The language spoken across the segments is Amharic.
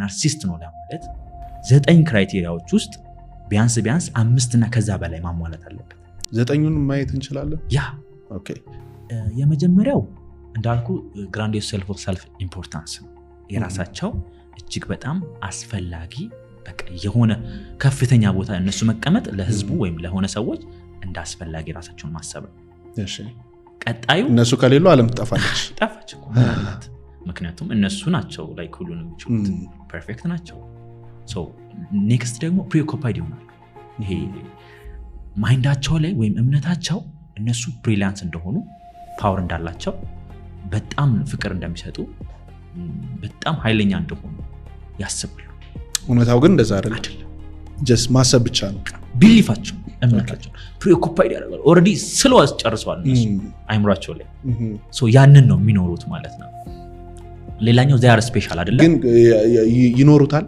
ናርሲስት ነው ለማለት 9 ክራይቴሪያዎች ውስጥ ቢያንስ 5 እና ከዛ በላይ ማሟላት አለበት። 9ኙን ማየት እንችላለን? ያ ኦኬ። የመጀመሪያው እንዳልኩ ግራንዲዮስ ሰልፍ ኢምፖርታንስ ነው። የራሳቸው እጅግ በጣም አስፈላጊ በቃ የሆነ ከፍተኛ ቦታ እነሱ መቀመጥ ለህዝቡ ወይም ለሆነ ሰዎች እንዳስፈላጊ ራሳቸውን ማሰብ ነው። እሺ። ቀጣዩ እነሱ ከሌሉ ዓለም ጠፋች እኮ ማለት ምክንያቱም እነሱ ናቸው ላይ ሁሉንም የሚችሉት ፐርፌክት ናቸው። ሶ ኔክስት ደግሞ ፕሪኦኩፓይድ ይሆናሉ። ይሄ ማይንዳቸው ላይ ወይም እምነታቸው እነሱ ብሪሊያንት እንደሆኑ ፓወር እንዳላቸው በጣም ፍቅር እንደሚሰጡ በጣም ኃይለኛ እንደሆኑ ያስባሉ። እውነታው ግን እንደዛ አይደለም። ጀስት ማሰብ ብቻ ነው ቢሊፋቸው እምነታቸው ፕሪኦኩፓይድ ያደርጋሉ። ኦልሬዲ ስለዋስ ጨርሰዋል እነሱ አይምሯቸው ላይ ሶ ያንን ነው የሚኖሩት ማለት ነው። ሌላኛው ዛሬ ስፔሻል አይደለም ግን ይኖሩታል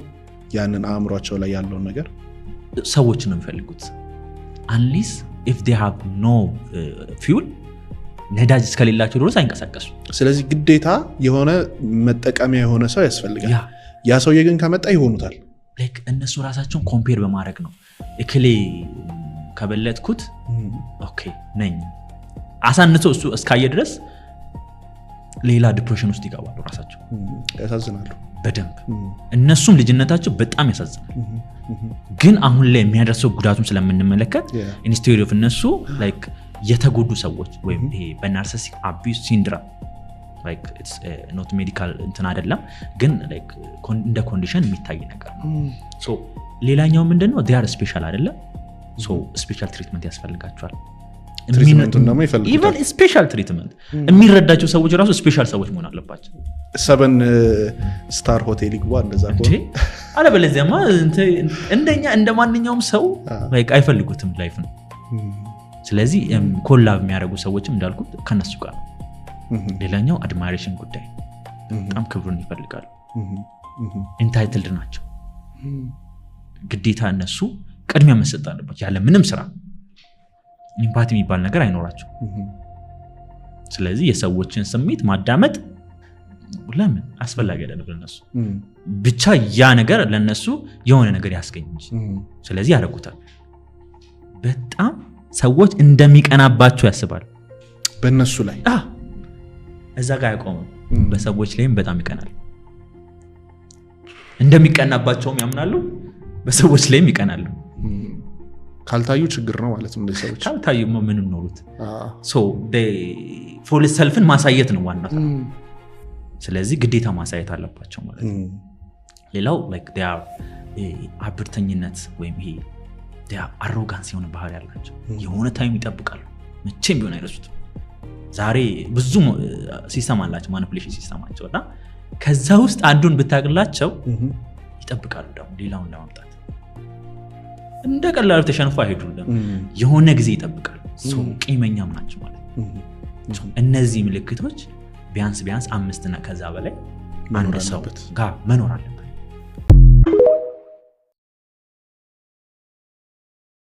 ያንን አእምሯቸው ላይ ያለው ነገር ሰዎች ነው የሚፈልጉት unless if they have no fuel ነዳጅ እስከሌላቸው ድረስ አይንቀሳቀሱ። ስለዚህ ግዴታ የሆነ መጠቀሚያ የሆነ ሰው ያስፈልጋል። ያ ሰውዬ ግን ከመጣ ይሆኑታል። ላይክ እነሱ ራሳቸውን ኮምፔር በማድረግ ነው እክሌ ከበለጥኩት ኦኬ ነኝ አሳንቶ እሱ እስካየ ድረስ ሌላ ዲፕሬሽን ውስጥ ይገባሉ። ራሳቸው ያሳዝናሉ በደንብ እነሱም ልጅነታቸው በጣም ያሳዝናል። ግን አሁን ላይ የሚያደርሰው ጉዳቱን ስለምንመለከት ኢንስቴድ ኦፍ እነሱ ላይክ የተጎዱ ሰዎች ወይም ይሄ በናርሲሲክ አቢዩዝ ሲንድሮም ላይክ ኢትስ ኖት ሜዲካል እንትን አይደለም ግን ላይክ እንደ ኮንዲሽን የሚታይ ነገር ነው። ሶ ሌላኛው ምንድነው they are special አይደለም ሶ ስፔሻል ትሪትመንት ያስፈልጋቸዋል። ትሪትመንቱን ደግሞ ይፈልጋል ኢቨን ስፔሻል ትሪትመንት የሚረዳቸው ሰዎች ራሱ ስፔሻል ሰዎች መሆን አለባቸው። 7 ስታር ሆቴል ይግባ እንደዛ እንዴ አለበለዚያማ እንደኛ እንደማንኛውም ሰው ላይክ አይፈልጉትም ላይፍ ነው። ስለዚህ ኮላብ የሚያደርጉ ሰዎችም እንዳልኩት ከነሱ ጋር ነው። ሌላኛው አድማይሬሽን ጉዳይ በጣም ክብሩን ይፈልጋሉ። ኢንታይትልድ ናቸው። ግዴታ እነሱ ቅድሚያ መሰጠት አለባቸው ያለ ምንም ስራ ኢምፓቲ የሚባል ነገር አይኖራቸው። ስለዚህ የሰዎችን ስሜት ማዳመጥ ለምን አስፈላጊ አይደለም ለነሱ ብቻ ያ ነገር ለነሱ የሆነ ነገር ያስገኝ እንጂ ስለዚህ ያደርጉታል። በጣም ሰዎች እንደሚቀናባቸው ያስባሉ በእነሱ ላይ እዛ ጋር ያቆመው በሰዎች ላይም በጣም ይቀናል። እንደሚቀናባቸውም ያምናሉ በሰዎች ላይም ይቀናሉ። ካልታዩ ችግር ነው ማለት ነው። እንደዚህ ሰዎች ካልታዩ ምን ኖሩት ሶ ፎል ሰልፍን ማሳየት ነው ዋናው። ስለዚህ ግዴታ ማሳየት አለባቸው ማለት ነው። ሌላው like they are አብርተኝነት ወይም ይሄ they are arrogance የሆነ ባህሪ ያላቸው የሆነ ታይም ይጠብቃሉ መቼም ቢሆን አይረሱትም። ዛሬ ብዙ ሲስተም አላቸው ማኒፑሌሽን ሲስተማቸው እና ከዛ ውስጥ አንዱን ብታግላቸው ይጠብቃሉ ደግሞ ሌላውን ለማምጣት እንደቀላሉ ተሸንፎ አይሄዱልም። የሆነ ጊዜ ይጠብቃሉ። ሶ ቂመኛም ናቸው ማለት ነው። እነዚህ ምልክቶች ቢያንስ 5 እና ከዛ በላይ አንድ ሰው ጋር መኖር አለበት።